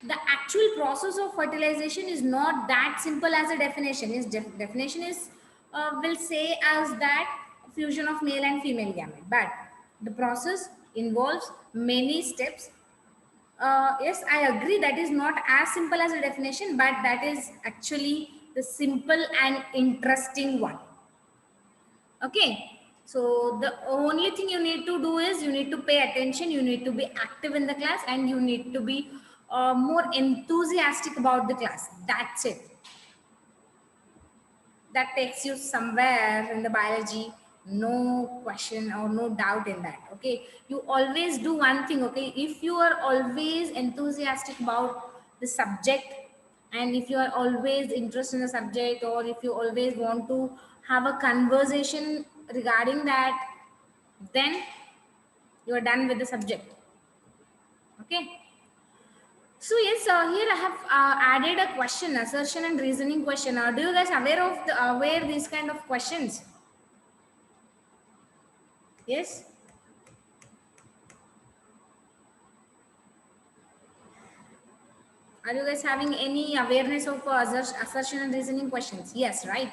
the actual process of fertilization is not that simple as a definition. Is definition is will say as that fusion of male and female gamete, but the process involves many steps. Yes, I agree that is not as simple as a definition, but that is actually the simple and interesting one. Okay, so the only thing you need to do is you need to pay attention, you need to be active in the class, and you need to be more enthusiastic about the class. That's it. That takes you somewhere in the biology, no question or no doubt in that. Okay, you always do one thing. Okay, if you are always enthusiastic about the subject, and if you are always interested in the subject, or if you always want to have a conversation regarding that, then you are done with the subject. Okay, so yes, here I have added a question, assertion and reasoning question. Do you guys aware of aware these kind of questions? Yes. Are you guys having any awareness of assertion and reasoning questions? Yes, right.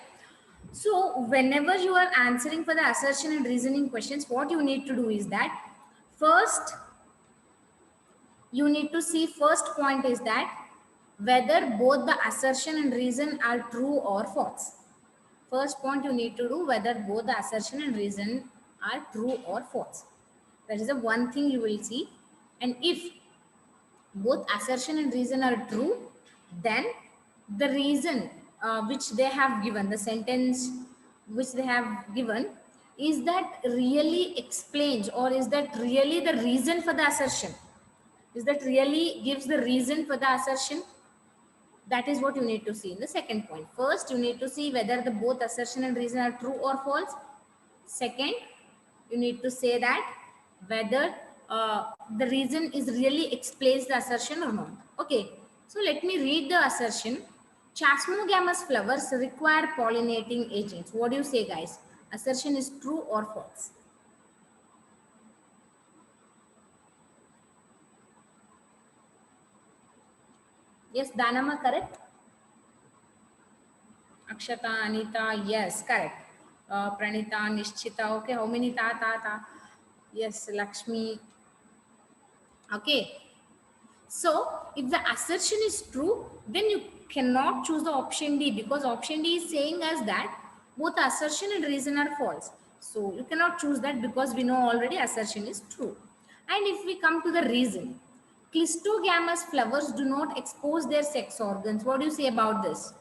So whenever you are answering for the assertion and reasoning questions, what you need to do is that first you need to see, first point is that whether both the assertion and reason are true or false. First point you need to do whether both the assertion and reason are true or false. That is the one thing you will see. And if both assertion and reason are true, then the reason which they have given, the sentence which they have given, is that really explains, or is that really the reason for the assertion? Is that really gives the reason for the assertion? That is what you need to see in the second point. First, you need to see whether the both assertion and reason are true or false. Second, you need to say that whether the reason is really explains the assertion or not. Okay, so let me read the assertion. Chasmogamous flowers require pollinating agents. What do you say, guys? Assertion is true or false? Yes, Danama, correct? Akshata, Anita, yes, correct. Pranita, Nishchita, okay, how many ta? Yes, Lakshmi, okay. So if the assertion is true, then you cannot choose the option D, because option D is saying us that both assertion and reason are false. So you cannot choose that because we know already assertion is true. And if we come to the reason, clistogamous flowers do not expose their sex organs. What do you say about this?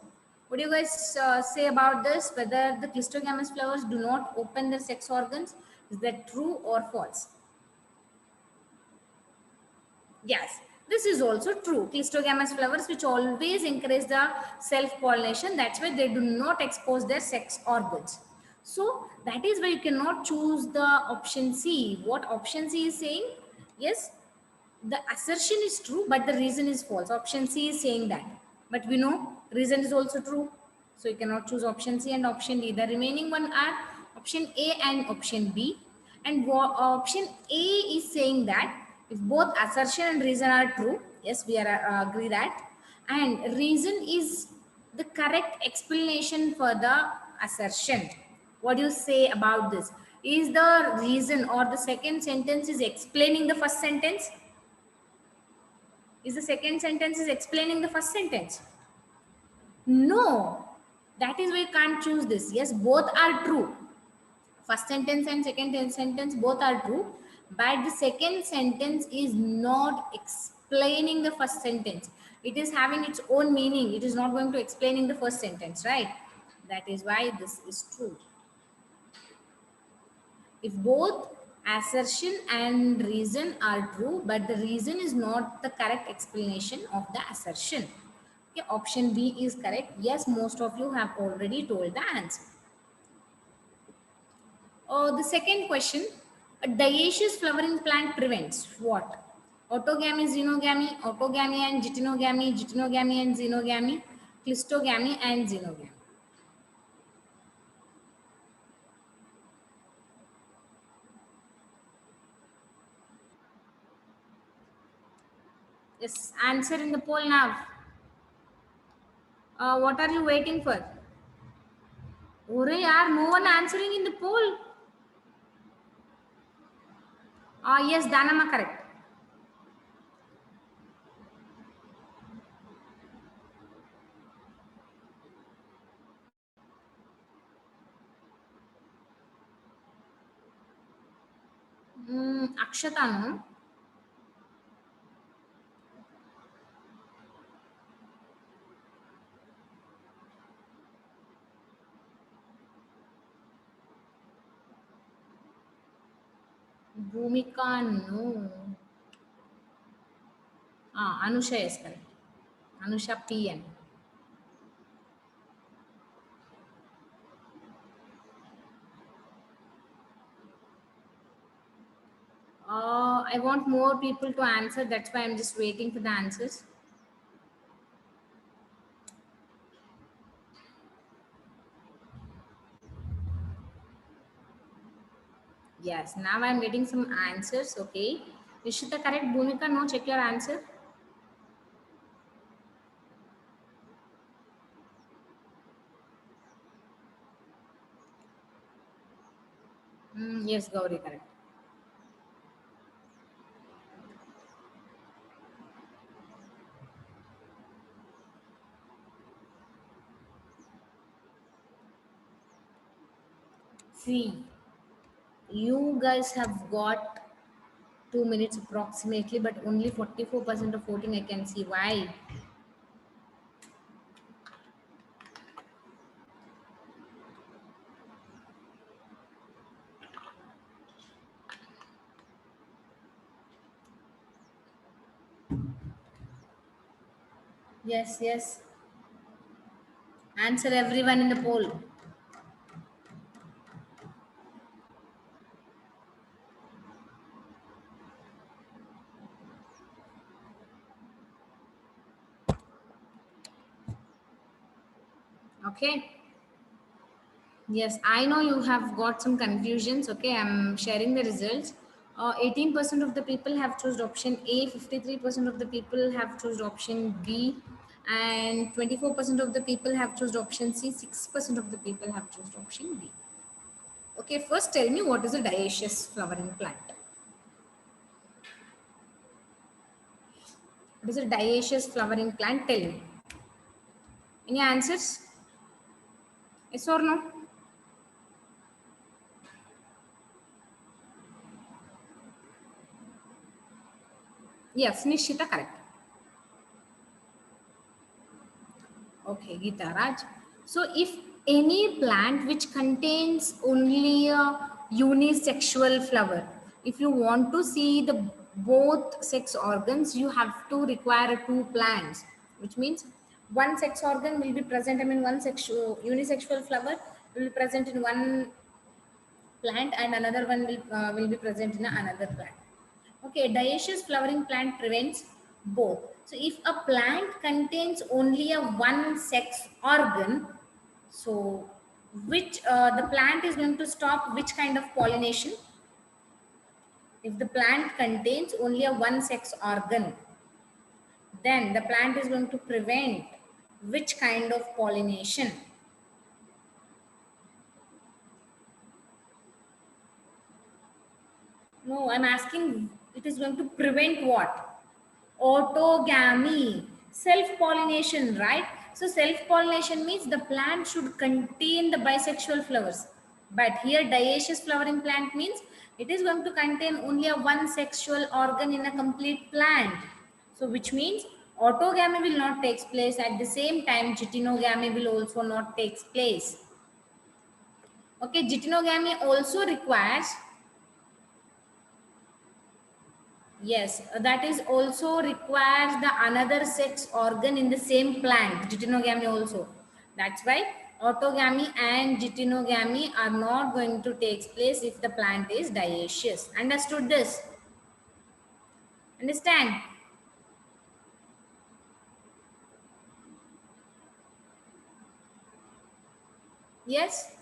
What do you guys say about this? Whether the clistogamous flowers do not open their sex organs, is that true or false? Yes, this is also true. Clistogamous flowers, which always encourage the self-pollination, that's why they do not expose their sex organs. So that is why you cannot choose the option C. What option C is saying? Yes, the assertion is true, but the reason is false. Option C is saying that. But we know reason is also true. So you cannot choose option C and option D. The remaining one are option A and option B. And option A is saying that if both assertion and reason are true, yes, we are agree that. And reason is the correct explanation for the assertion. What do you say about this? Is the reason or the second sentence is explaining the first sentence? Is the second sentence is explaining the first sentence? No. That is why you can't choose this. Yes, both are true. First sentence and second sentence both are true. But the second sentence is not explaining the first sentence. It is having its own meaning. It is not going to explaining the first sentence, right? That is why this is true. If both assertion and reason are true, but the reason is not the correct explanation of the assertion. Okay, option B is correct. Yes, most of you have already told the answer. The second question, a dioecious flowering plant prevents what? Autogamy, autogamy and geitonogamy and xenogamy, clistogamy and xenogamy. Yes, answer in the poll now. What are you waiting for? Ore yaar, no one answering in the poll. Yes, Danama correct. Akshata, no? Bhumika, no. Anusha is correct. Anusha PN. I want more people to answer. That's why I'm just waiting for the answers. Yes, now I'm getting some answers. Okay. Ishita correct. Bhumika, no. Check your answer. Yes, Gauri correct. See, you guys have got 2 minutes approximately, but only 44% of voting I can see. Why? Yes, yes. Answer everyone in the poll. Okay. Yes, I know you have got some confusions. Okay, I'm sharing the results. 18% of the people have chosen option A, 53% of the people have chosen option B, and 24% of the people have chosen option C, 6% of the people have chosen option D. Okay, first tell me what is a dioecious flowering plant? What is a dioecious flowering plant? Tell me. Any answers? Yes or no? Yes, Nishita, correct. Okay, Geeta Raj. So, if any plant which contains only a unisexual flower, if you want to see the both sex organs, you have to require two plants, which means one sex organ will be present. I mean, one sexual unisexual flower will be present in one plant, and another one will be present in another plant. Okay, dioecious flowering plant prevents both. So if a plant contains only a one sex organ, so which the plant is going to stop which kind of pollination? If the plant contains only a one sex organ, then the plant is going to prevent which kind of pollination? No, I'm asking it is going to prevent what? Autogamy, self-pollination, right? So self-pollination means the plant should contain the bisexual flowers. But here dioecious flowering plant means it is going to contain only a one sexual organ in a complete plant. So which means autogamy will not take place. At the same time, geitonogamy will also not take place. Okay, geitonogamy also requires. Yes, that is also requires the another sex organ in the same plant, geitonogamy also. That's why autogamy and geitonogamy are not going to take place if the plant is dioecious. Understood this? Understand? Yes?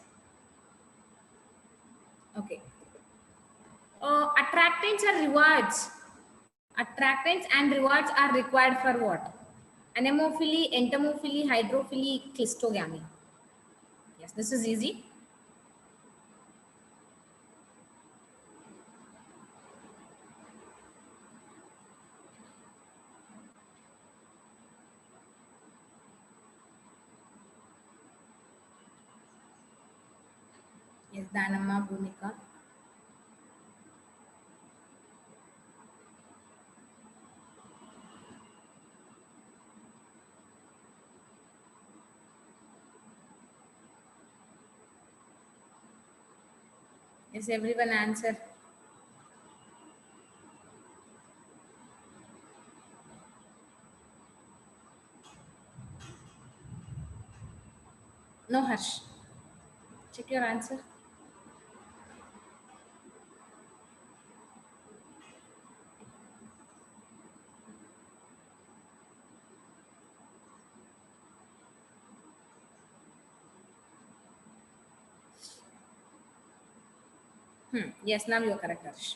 Okay. Attractants are rewards. Attractants and rewards are required for what? Anemophily, entomophily, hydrophily, cleistogamy. Yes, this is easy. Yes, Danamma, Bhumika. Yes, everyone answer. No, Harsh. Check your answer. Yes, now you're correct, Harsh.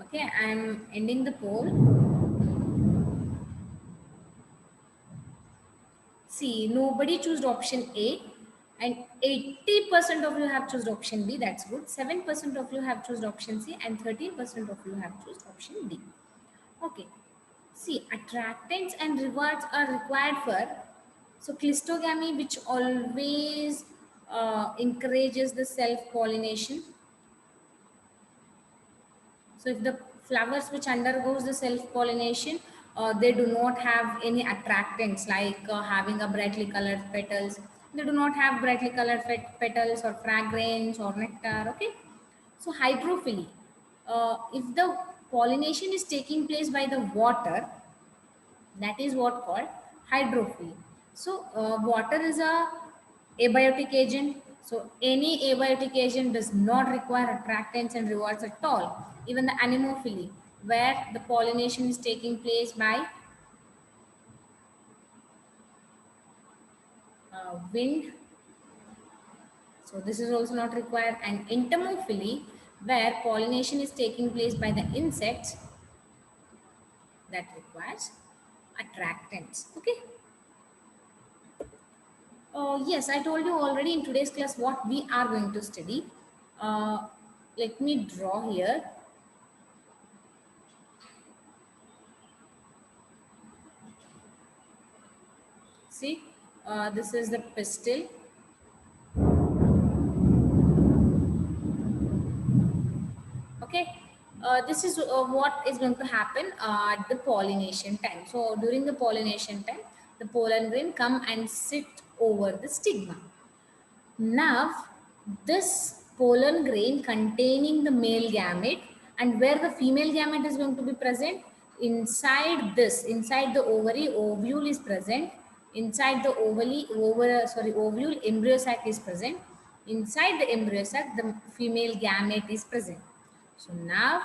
Okay, I'm ending the poll. See, nobody chose option A, and 80% of you have chosen option B. That's good. 7% of you have chosen option C, and 13% of you have chosen option D. Okay. See, attractants and rewards are required for so cleistogamy, which always encourages the self-pollination. So if the flowers which undergoes the self-pollination, they do not have any attractants like having a brightly colored petals. They do not have brightly colored petals or fragrance or nectar. Okay. So hydrophily, if the pollination is taking place by the water, that is what called hydrophily. So water is a abiotic agent. So any abiotic agent does not require attractants and rewards at all. Even the anemophily, where the pollination is taking place by wind. So this is also not required. And entomophily, where pollination is taking place by the insects, that requires attractants. Okay. Yes, I told you already in today's class what we are going to study. Uh, Let me draw here. See, this is the pistil. Okay, this is what is going to happen at the pollination time. So during the pollination time, the pollen grain come and sit over the stigma. Now, this pollen grain containing the male gamete and where the female gamete is going to be present, inside the ovary, ovule is present. Inside the ovule, embryo sac is present. Inside the embryo sac, the female gamete is present. So now,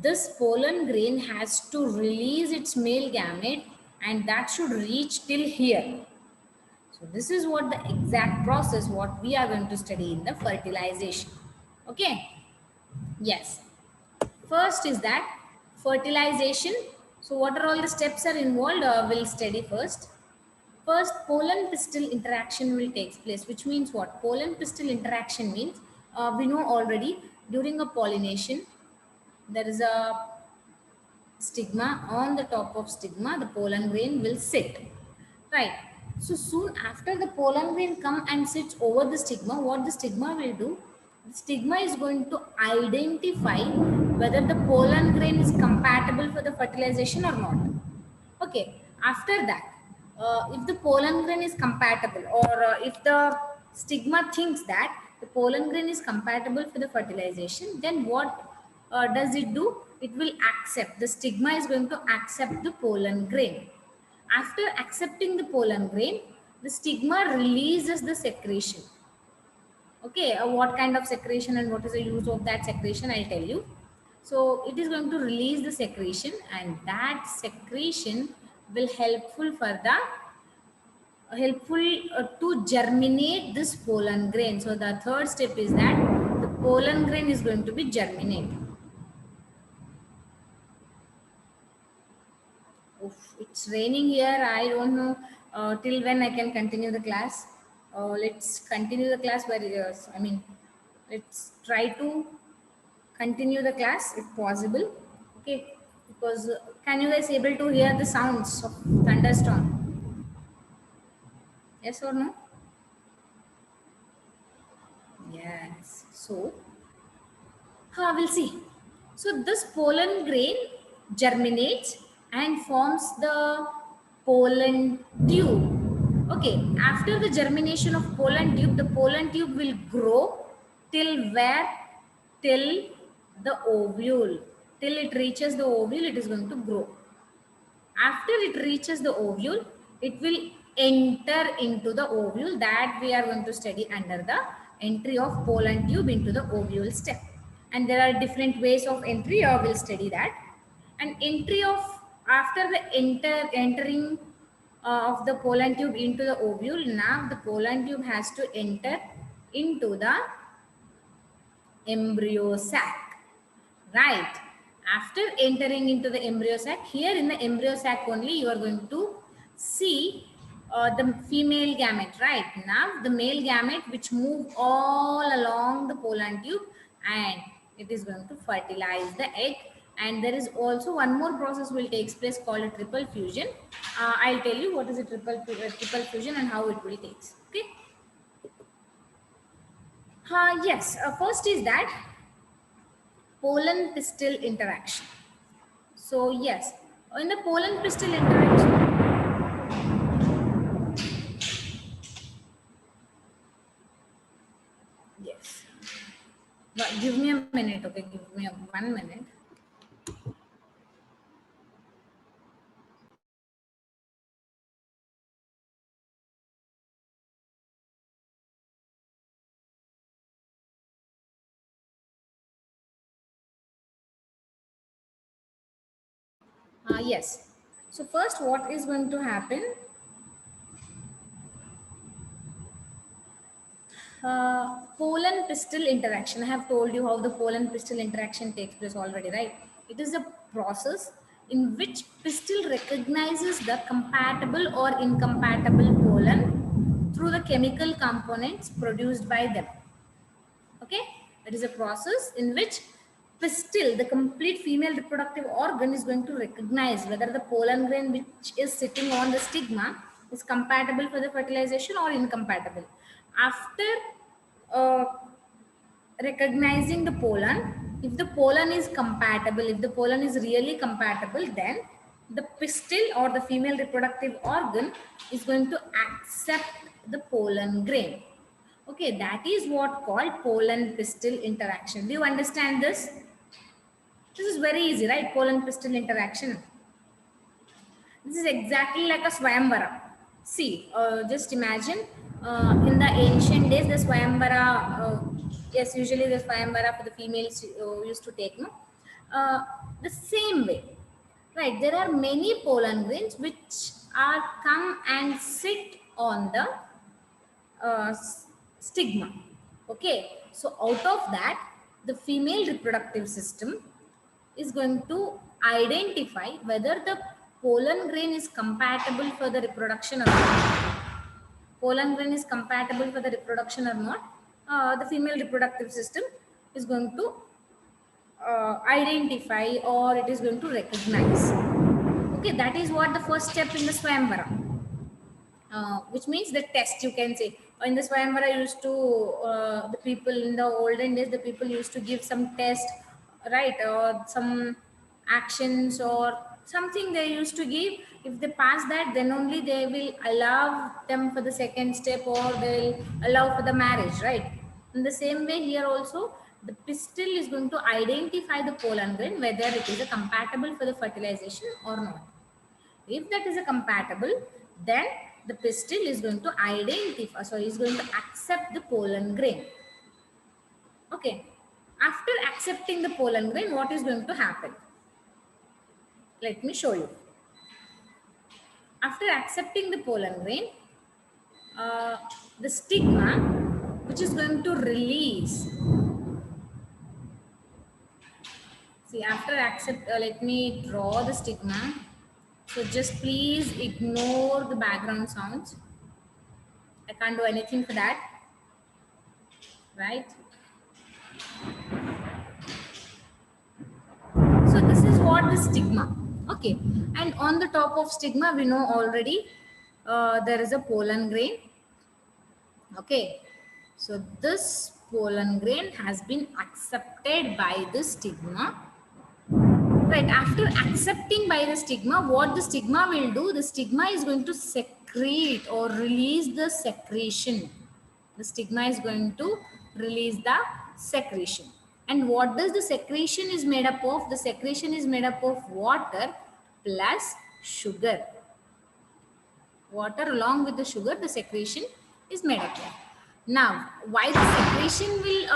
this pollen grain has to release its male gamete and that should reach till here. So this is what the exact process what we are going to study in the fertilization. Okay. Yes. First is that fertilization. So what are all the steps are involved? We'll study first. First, pollen pistil interaction will take place, which means what? Pollen pistil interaction means we know already during a pollination there is a stigma. On the top of stigma the pollen grain will sit, right? So soon after the pollen grain come and sits over the stigma, what the stigma will do, the stigma is going to identify whether the pollen grain is compatible for the fertilization or not. Okay, after that, if the pollen grain is compatible or if the stigma thinks that the pollen grain is compatible for the fertilization, then what does it do? It will accept, the stigma is going to accept the pollen grain. After accepting the pollen grain, the stigma releases the secretion. Okay, what kind of secretion and what is the use of that secretion, I'll tell you. So it is going to release the secretion and that secretion will helpful to germinate this pollen grain. So the third step is that the pollen grain is going to be germinate. Oof, it's raining here. I don't know till when I can continue the class. Let's continue the class I mean, let's try to continue the class if possible. Okay, because can you guys able to hear the sounds of thunderstorm? Yes or no? Yes. So, we'll see. So this pollen grain germinates and forms the pollen tube. Okay, after the germination of pollen tube, the pollen tube will grow till where? Till the ovule. Till it reaches the ovule, it is going to grow. After it reaches the ovule, it will enter into the ovule, that we are going to study under the entry of pollen tube into the ovule step. And there are different ways of entry, or we'll study that. And entry of, after the entering of the pollen tube into the ovule, now the pollen tube has to enter into the embryo sac, right? After entering into the embryo sac, here in the embryo sac only you are going to see the female gamete, right? Now the male gamete which move all along the pollen tube, and it is going to fertilize the egg. And there is also one more process will take place called a triple fusion. I'll tell you what is a triple fusion and how it will take. Okay. Yes, first is that pollen pistil interaction. So yes, in the pollen pistil interaction, yes. But give me a minute, okay? Give me 1 minute. Yes. So first, what is going to happen? Pollen pistil interaction. I have told you how the pollen pistil interaction takes place already, right? It is a process in which pistil recognizes the compatible or incompatible pollen through the chemical components produced by them. Okay, it is a process in which pistil, the complete female reproductive organ, is going to recognize whether the pollen grain which is sitting on the stigma is compatible for the fertilization or incompatible. After uh, recognizing the pollen, if the pollen is compatible, if the pollen is really compatible, then the pistil or the female reproductive organ is going to accept the pollen grain. Okay, that is what called pollen pistil interaction. Do you understand this? This is very easy, right? Pollen pistil interaction. This is exactly like a Swayamvara. See, just imagine in the ancient days, the Swayamvara, yes, usually the Swayamvara for the females used to take, no? The same way, right? There are many pollen grains which are come and sit on the stigma. Okay, so out of that, the female reproductive system is going to identify whether the pollen grain is compatible for the reproduction or not. Pollen grain is compatible for the reproduction or not. The female reproductive system is going to identify, or it is going to recognize. Okay, that is what the first step in the Swayamvara. Which means the test, you can say. In the Swayamvara used to, the people in the olden days, the people used to give some test, right, or some actions or something they used to give. If they pass that, then only they will allow them for the second step, or they'll allow for the marriage, right? In the same way here also, the pistil is going to identify the pollen grain whether it is a compatible for the fertilization or not. If that is a compatible, then the pistil is going to identify, so is going to accept the pollen grain. Okay. After accepting the pollen grain, what is going to happen? Let me show you. After accepting the pollen grain, the stigma, which is going to release See, after accept, let me draw the stigma. So just please ignore the background sounds. I can't do anything for that, right? So this is what the stigma. Okay, and on the top of stigma, we know already there is a pollen grain. Okay, so this pollen grain has been accepted by the stigma. Right, after accepting by the stigma, what the stigma will do, the stigma is going to secrete or release the secretion. The stigma is going to release the secretion. And what does the secretion is made up of? The secretion is made up of water plus sugar. Water along with the sugar, the secretion is made up of. Now, why the secretion will,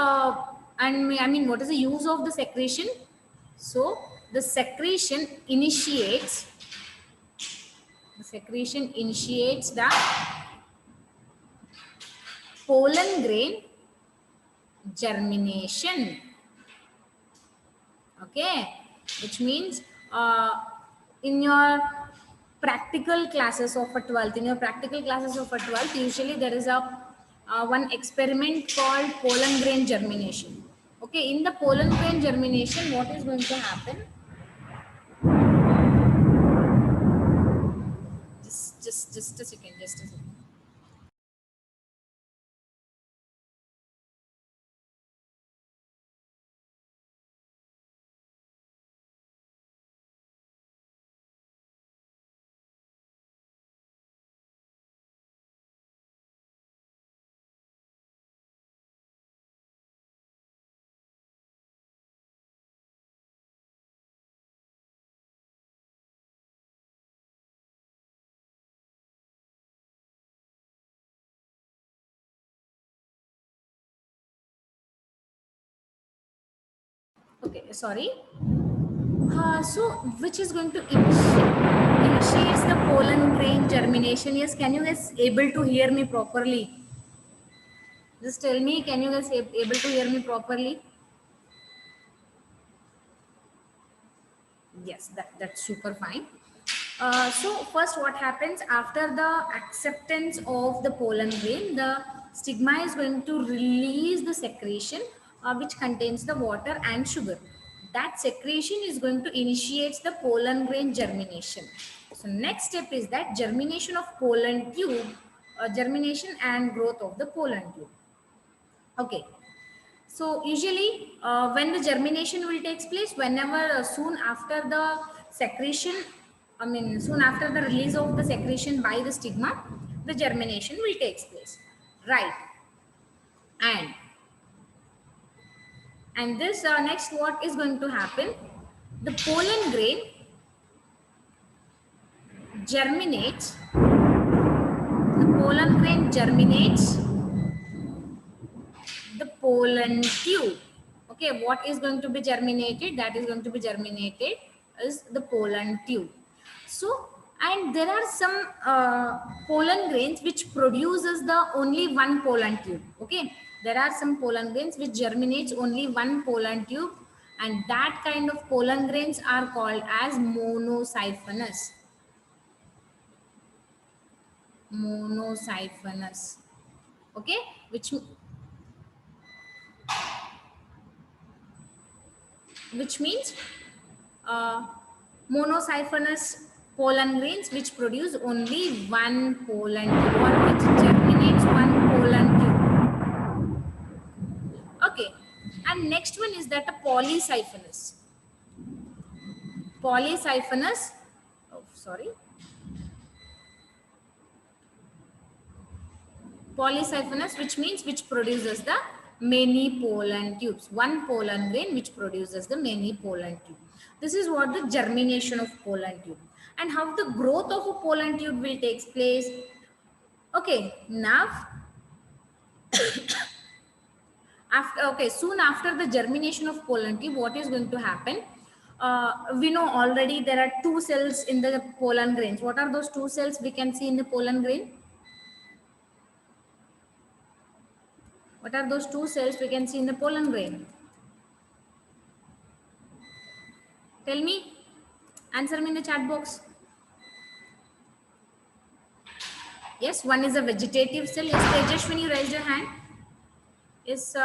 and I mean, what is the use of the secretion? So, the secretion initiates the pollen grain germination. Okay, which means in your practical classes of a 12th, usually there is a one experiment called pollen grain germination. Okay, in the pollen grain germination, what is going to happen? Just a second, just a second. Okay, sorry. So, which is going to initiates the pollen grain germination? Yes, can you guys able to hear me properly? Just tell me, can you guys able to hear me properly? Yes, that's super fine. So first what happens after the acceptance of the pollen grain, the stigma is going to release the secretion which contains the water and sugar. That secretion is going to initiate the pollen grain germination. So next step is that germination of pollen tube, germination and growth of the pollen tube. Okay, so usually when the germination will takes place, whenever soon after the secretion, soon after the release of the secretion by the stigma, the germination will takes place, right? And this next what is going to happen? The pollen grain germinates. The pollen grain germinates the pollen tube. Okay, what is going to be germinated? That is going to be germinated is the pollen tube. So, and there are some pollen grains which produces the only one pollen tube. Okay, there are some pollen grains which germinates only one pollen tube, and that kind of pollen grains are called as monosiphonous. Monosiphonous. Okay, which means uh, monosiphonous pollen grains which produce only one pollen tube or which germinates one pollen tube. Okay, and next one is that a polysiphonous. Polysiphonous, oh sorry, polysiphonous which means which produces the many pollen tubes, one pollen grain which produces the many pollen tube. This is what the germination of pollen tube, and how the growth of a pollen tube will take place. Okay, now after, okay, soon after the germination of pollen tube, what is going to happen? We know already there are two cells in the pollen grains. What are those two cells we can see in the pollen grain? What are those two cells we can see in the pollen grain? Tell me. Answer me in the chat box. Yes, one is a vegetative cell. Yes, Tejas, when you raise your hand. Yes,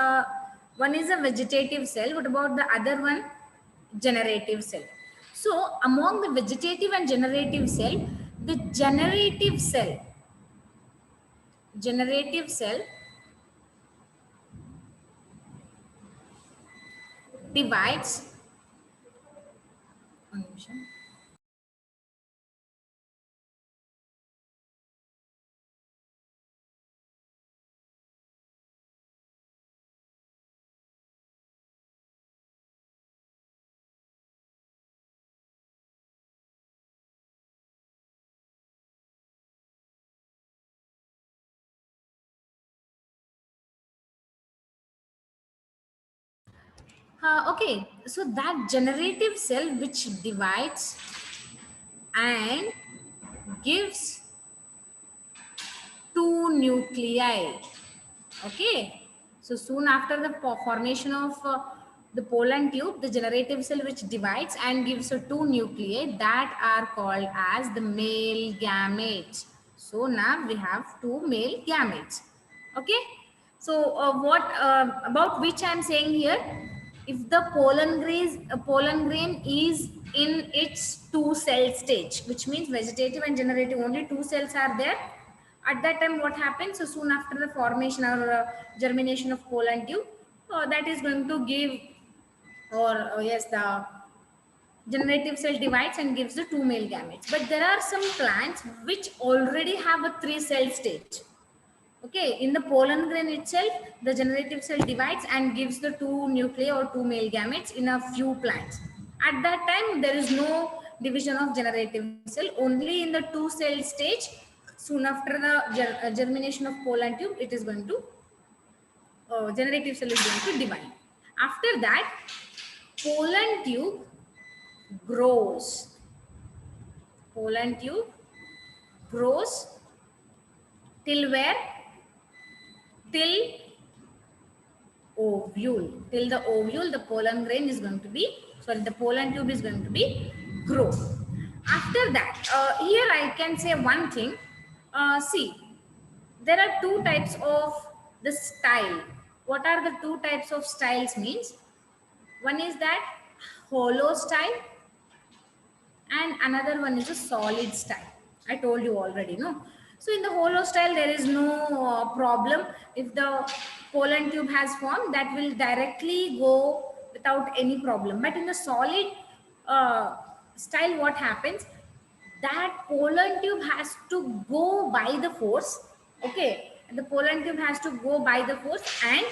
one is a vegetative cell. What about the other one? Generative cell. So among the vegetative and generative cell, the generative cell divides. one నిమిషం. Okay, so that generative cell which divides and gives two nuclei. Okay, so soon after the formation of the pollen tube, the generative cell which divides and gives two nuclei that are called as the male gametes. So now we have two male gametes. Okay, so what about which I am saying here? If the pollen grain is in its two cell stage, which means vegetative and generative, only two cells are there. At that time, what happens? So soon after the formation or germination of pollen tube, that is going to give, or yes, the generative cell divides and gives the two male gametes. But there are some plants which already have a three cell stage. Okay, in the pollen grain itself, the generative cell divides and gives the two nuclei or two male gametes in a few plants. At that time, there is no division of generative cell. Only in the two cell stage, soon after the germination of pollen tube, it is going to, generative cell is going to divide. After that, pollen tube grows. Pollen tube grows till where? Till ovule. Till the ovule, the pollen grain is going to be, sorry, the pollen tube is going to be grow. After that, here I can say one thing. See, there are two types of the style. What are the two types of styles means? One is that hollow style and another one is a solid style. I told you already, no? So in the hollow style, there is no problem. If the pollen tube has formed, that will directly go without any problem. But in the solid style, what happens? That pollen tube has to go by the force. Okay, the pollen tube has to go by the force, and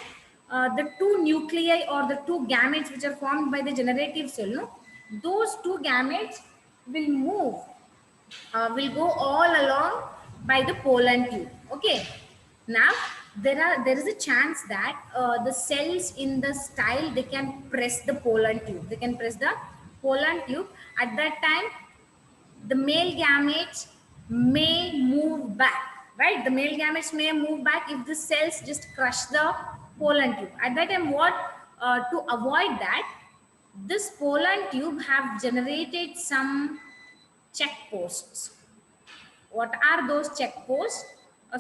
the two nuclei or the two gametes which are formed by the generative cell, no, those two gametes will move, will go all along by the pollen tube. Okay, now there is a chance that the cells in the style, they can press the pollen tube. They can press the pollen tube. At that time, the male gametes may move back, right? The male gametes may move back if the cells just crush the pollen tube. At that time, what, to avoid that, this pollen tube have generated some check posts. What are those check posts?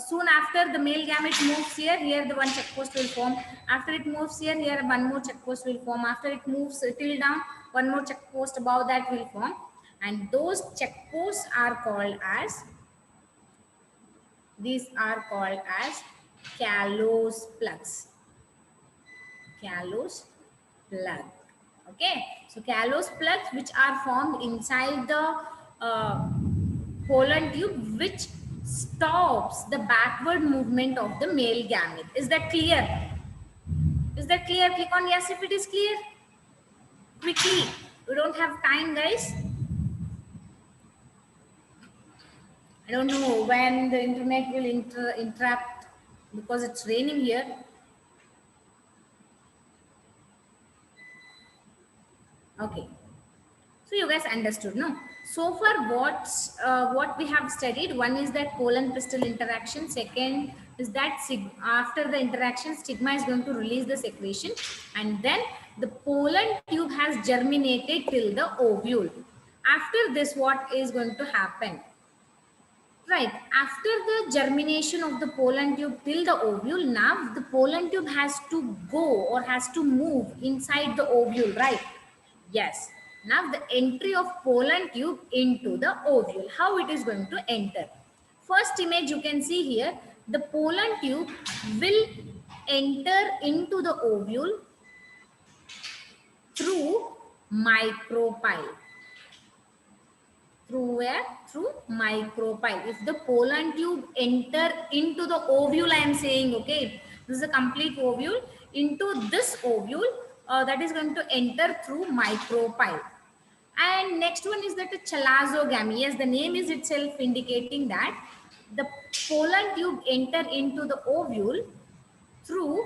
Soon after the male gamete moves here, here the one check post will form. After it moves here, here one more check post will form. After it moves till down, one more check post above that will form. And those check posts are called as, these are called as callose plugs. Callose plug. Okay, so callose plugs which are formed inside the pollen tube, which stops the backward movement of the male gamete. Is that clear? Is that clear? Click on yes if it is clear. Quickly, we don't have time, guys. I don't know when the internet will interrupt because it's raining here. Okay, so you guys understood, no? So far, what we have studied, one is that pollen pistil interaction. Second is that after the interaction, stigma is going to release the secretion, and then the pollen tube has germinated till the ovule. After this, what is going to happen? Right, after the germination of the pollen tube till the ovule, now the pollen tube has to go or has to move inside the ovule, right? Yes. Now the entry of pollen tube into the ovule, how it is going to enter. First image you can see here, the pollen tube will enter into the ovule through micropyle. Through where? Through micropyle. If the pollen tube enter into the ovule, I am saying, okay, this is a complete ovule. Into this ovule, that is going to enter through micropyle. And next one is that the chalazogamy. Yes, the name is itself indicating that the pollen tube enter into the ovule through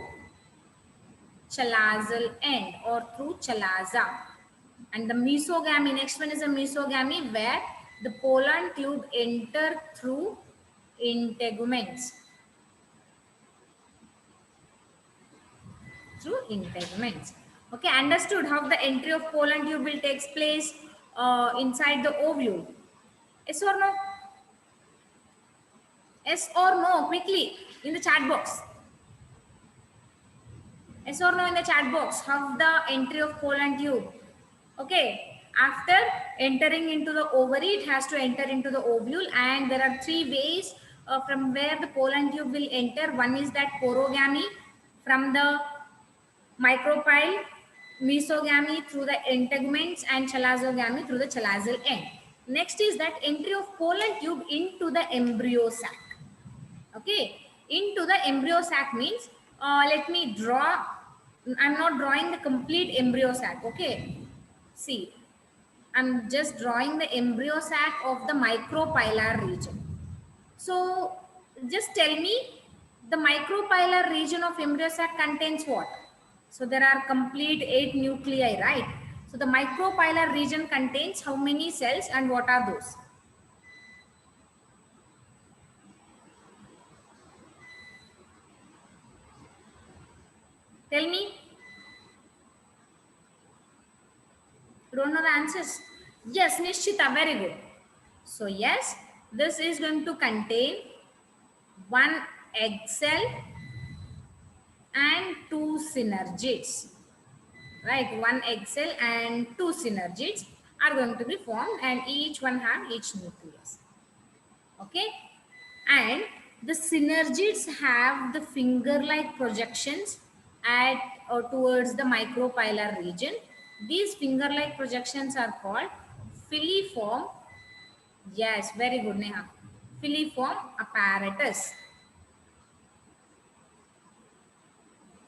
chalazal end or through chalaza. And the mesogamy, next one is a mesogamy where the pollen tube enter through integuments. Through integuments. Okay, understood how the entry of pollen tube will take place inside the ovule. Yes or no? Yes or no? Quickly in the chat box. Yes or no in the chat box? How the entry of pollen tube? Okay, after entering into the ovary, it has to enter into the ovule, and there are three ways from where the pollen tube will enter. One is that porogamy from the micropyle, mesogamy through the integuments, and chalazogamy through the chalazal end. Next is that entry of pollen tube into the embryo sac. Okay, into the embryo sac means, let me draw. I'm not drawing the complete embryo sac. Okay, see, I'm just drawing the embryo sac of the micropylar region. So just tell me, the micropylar region of embryo sac contains what? So there are complete 8 nuclei, right? So the micropylar region contains how many cells and what are those? Tell me. You don't know the answers? Yes, Nishchita, very good. So yes, this is going to contain one egg cell and two synergids. Right, one egg cell and two synergids are going to be formed, and each one have each nucleus. Okay, and the synergids have the finger-like projections at or towards the micropylar region. These finger-like projections are called filiform. Yes, very good, Neha. Filiform apparatus.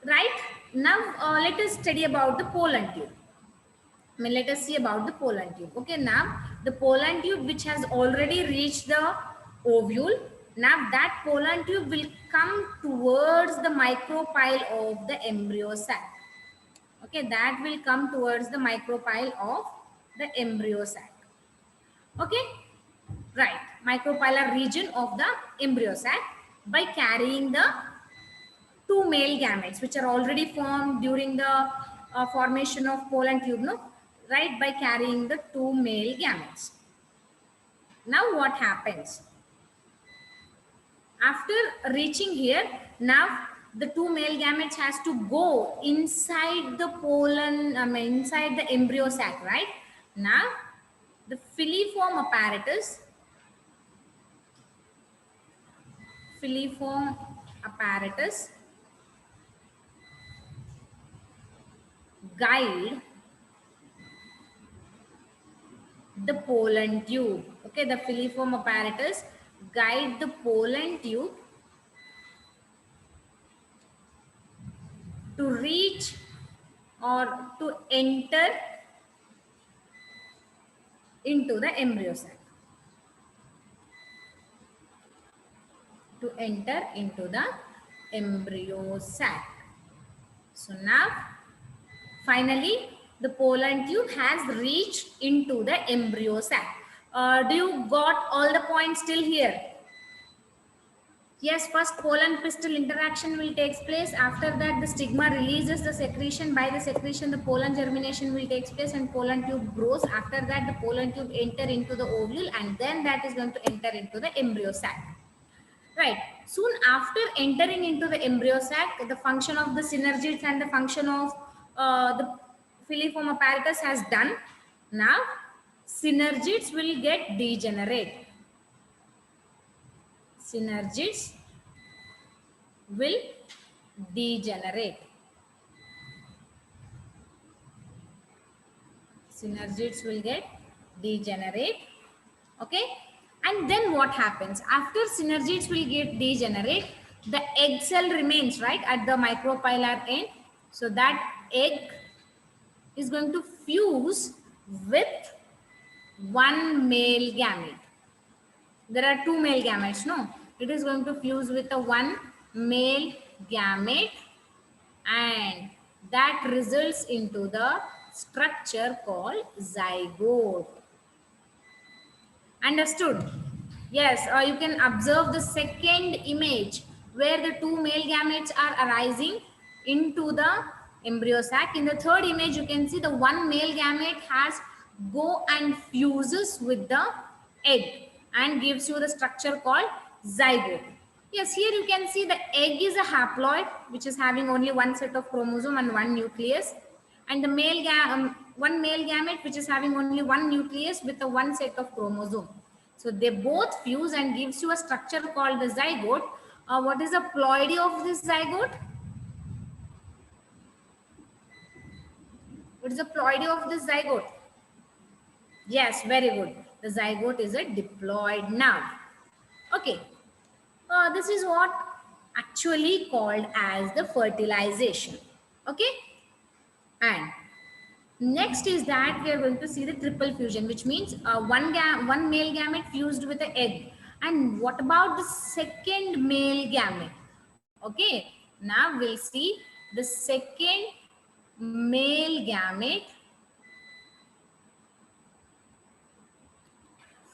Right, now let us study about the pollen tube. Let us see about the pollen tube. Okay, now the pollen tube which has already reached the ovule, now that pollen tube will come towards the micropyle of the embryo sac. Okay, that will come towards the micropyle of the embryo sac. Okay, right, micropylar region of the embryo sac by carrying the two male gametes which are already formed during the formation of pollen tube, no? Right, by carrying the two male gametes. Now what happens? After reaching here, now the two male gametes has to go inside the pollen, inside the embryo sac, right? Now the filiform apparatus guide the pollen tube. Okay, the filiform apparatus guide the pollen tube to reach or to enter into the embryo sac. To enter into the embryo sac. So now finally the pollen tube has reached into the embryo sac. Do you got all the points till here? Yes, first pole and pistil interaction will take place. After that, the stigma releases the secretion. By the secretion, the pollen germination will take place and pollen tube grows. After that, the pollen tube enter into the ovule and then that is going to enter into the embryo sac. Right. Soon after entering into the embryo sac, the function of the synergids and the function of the filiform apparatus has done. Now, synergids will get degenerate. Synergids will degenerate. Synergids will get degenerate. Okay. And then what happens? After synergids will get degenerate, the egg cell remains, right, at the micropylar end. So that egg is going to fuse with one male gamete. There are two male gametes, no? It is going to fuse with a one male gamete and that results into the structure called zygote. Understood? Yes, you can observe the second image where the two male gametes are arising into the embryo sac. In the third image, you can see the one male gamete has go and fuses with the egg and gives you the structure called zygote. Yes, here you can see the egg is a haploid which is having only one set of chromosome and one nucleus, and the one male gamete which is having only one nucleus with a one set of chromosome. So they both fuse and gives you a structure called the zygote. What is the ploidy of this zygote? What is the ploidy of this zygote? Yes, very good. The zygote is a diploid nerve. Okay. This is what actually called as the fertilization. Okay. And next is that we are going to see the triple fusion, which means one male gamete fused with an egg. And what about the second male gamete? Okay, now we'll see the second male gamete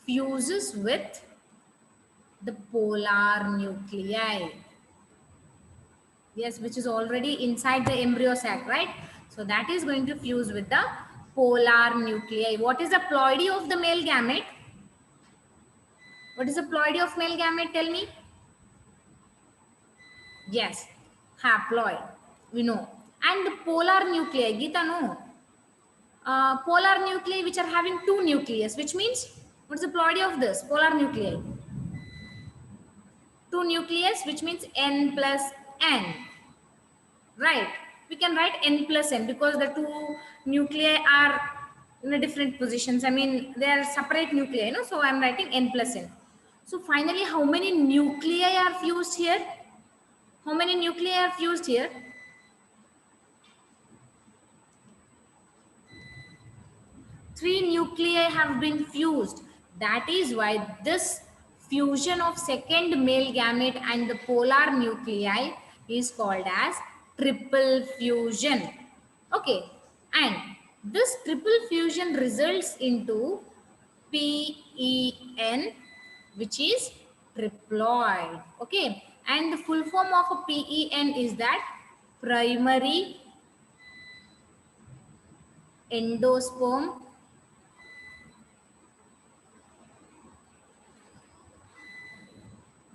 fuses with the polar nuclei. Yes, which is already inside the embryo sac, right? So that is going to fuse with the polar nuclei. What is the ploidy of the male gamete? What is the ploidy of male gamete? Tell me. Yes, haploid. We know. And the polar nuclei. Geeta, no. Polar nuclei which are having two nucleus, which means what is the ploidy of this? Polar nuclei. Two nucleus, which means n plus n. Right. We can write n plus n because the two nuclei are in a different positions. I mean, they are separate nuclei, no? So I'm writing n plus n. So finally, how many nuclei are fused here? How many nuclei are fused here? 3 nuclei have been fused. That is why this fusion of second male gamete and the polar nuclei is called as triple fusion. Okay, and this triple fusion results into PEN, which is triploid. Okay, and the full form of a PEN is that primary endosperm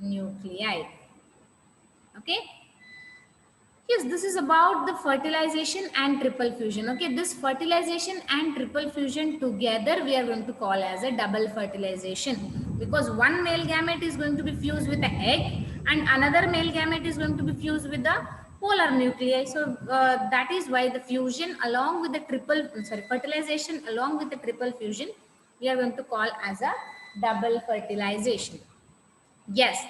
nuclei. Okay. Yes, this is about the fertilization and triple fusion. Okay, this fertilization and triple fusion together we are going to call as a double fertilization, because one male gamete is going to be fused with the egg and another male gamete is going to be fused with the polar nuclei. So that is why the fusion along with the fertilization along with the triple fusion we are going to call as a double fertilization. Yes.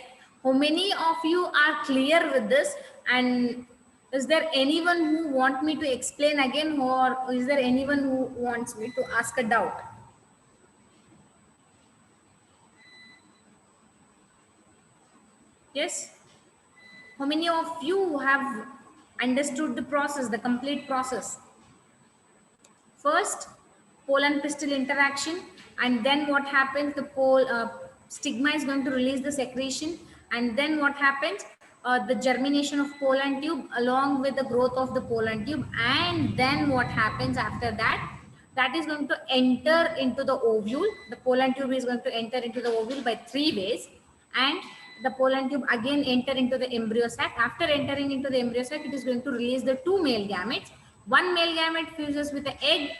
How many of you are clear with this? And is there anyone who want me to explain again, or is there anyone who wants me to ask a doubt? Yes. How many of you have understood the process, the complete process? First, pole and pistil interaction, and then what happens? The stigma is going to release the secretion, And then what happens? The germination of pollen tube along with the growth of the pollen tube. And then what happens after that? That is going to enter into the ovule. The pollen tube is going to enter into the ovule by 3 ways. And the pollen tube again enter into the embryo sac. After entering into the embryo sac, it is going to release the 2 male gametes. One male gamete fuses with the egg,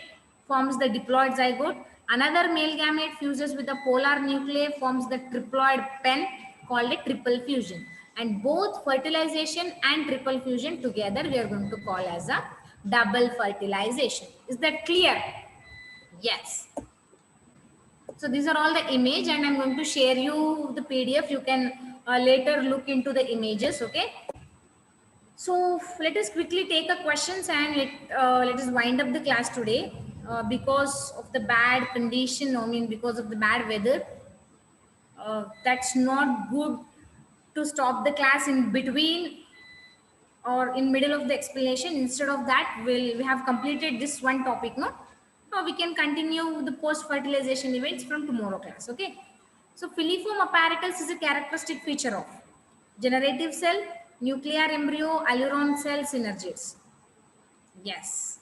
forms the diploid zygote. Another male gamete fuses with the polar nuclei, forms the triploid pen called a triple fusion. And both fertilization and triple fusion together we are going to call as a double fertilization. Is that clear? Yes. So these are all the image, and I'm going to share you the PDF. You can later look into the images. Okay. So let us quickly take a questions, and let us wind up the class today. Because of the bad condition, I mean because of the bad weather, that's not good to stop the class in between or in middle of the explanation. Instead of that, we have completed this one topic. No, now we can continue the post fertilization events from tomorrow class. Okay. So filiform apparatus is a characteristic feature of generative cell, nuclear embryo, aileron cell, synergids. Yes.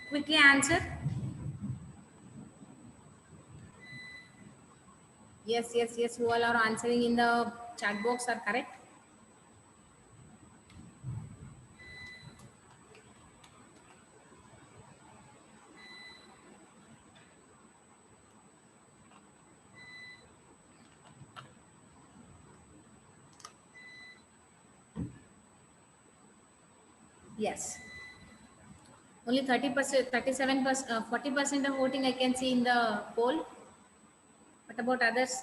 Quickly answer. Yes, yes, yes. Who all are answering in the chat box are correct. Yes. Only 30%, 37%, 40% of voting I can see in the poll. What about others?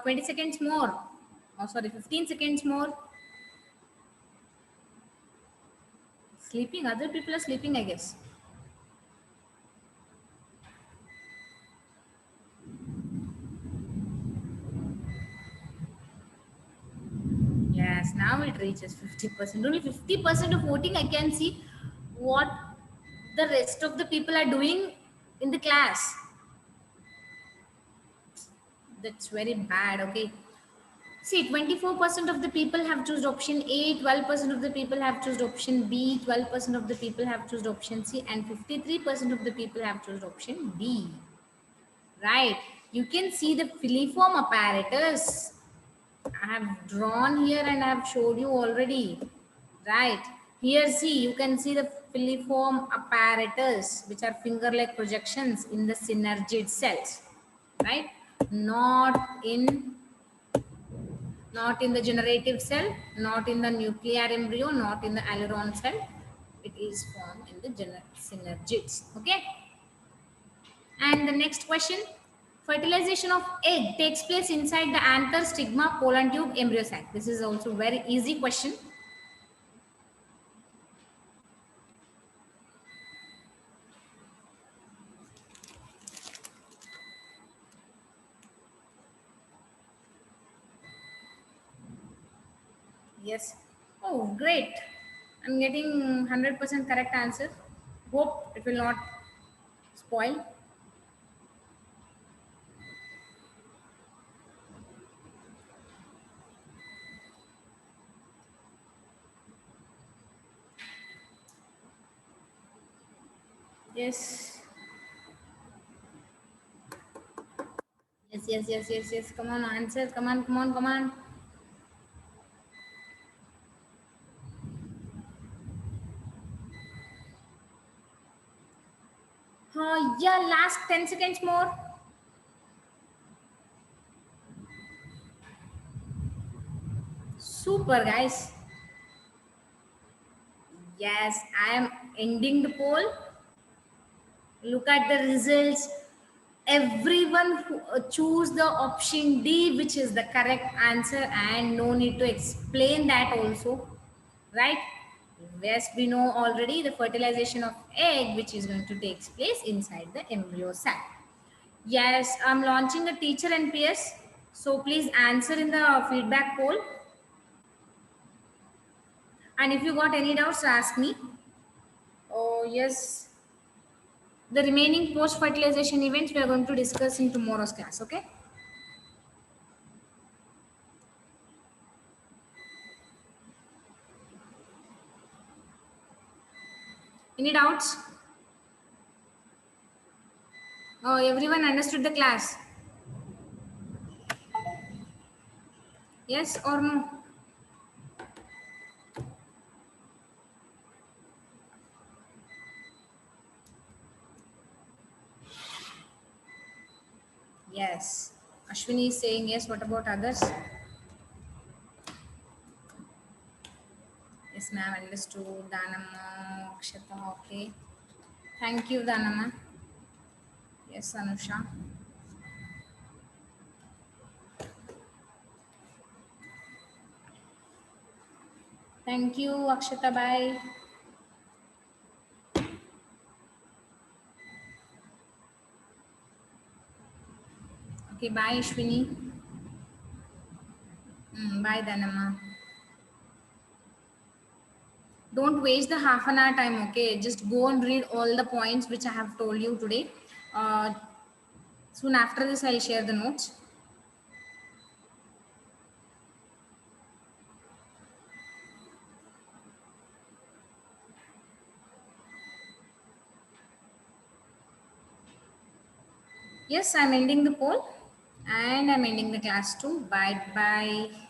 20 seconds more. Oh, sorry, 15 seconds more. Sleeping. Other people are sleeping, I guess. Yes, now it reaches 50%. Only 50% of voting I can see what the rest of the people are doing in the class. That's very bad. Okay. See, 24% of the people have chosen option A, 12% of the people have chosen option B, 12% of the people have chosen option C, and 53% of the people have chosen option D. Right. You can see the filiform apparatus. I have drawn here and I have showed you already. Right. Here, see, you can see the filiform apparatus, which are finger-like projections in the synergid cells. Right. Not in the generative cell, not in the nuclear embryo, not in the aileron cell. It is formed in the synergids. Okay. And the next question, fertilization of egg takes place inside the anther, stigma, pollen tube, embryo sac. This is also very easy question. Yes. Oh, great. I'm getting 100% correct answer. Hope it will not spoil. Yes. Yes, yes, yes, yes, yes. Come on, answer. Come on, come on, come on. Yeah, last 10 seconds more. Super, guys. Yes, I am ending the poll. Look at the results. Everyone who choose the option D, which is the correct answer, and no need to explain that also, right? Yes, we know already the fertilization of egg, which is going to take place inside the embryo sac. Yes, I'm launching a teacher NPS. So please answer in the feedback poll. And if you got any doubts, ask me. yes, the remaining post-fertilization events we are going to discuss in tomorrow's class, okay? Any doubts? Oh, everyone understood the class? Yes or no? Yes. Ashwini is saying yes. What about others? Yes, ma'am. Understood. Danamma, Akshata. Okay. Thank you, Danamma. Yes, Anusha. Thank you, Akshata. Bye. Okay, bye, Ashwini. Bye, Danamma. Don't waste the half an hour time, okay? Just go and read all the points which I have told you today. Uh, Soon after this, I'll share the notes. Yes, I'm ending the poll and I'm ending the class too. Bye bye.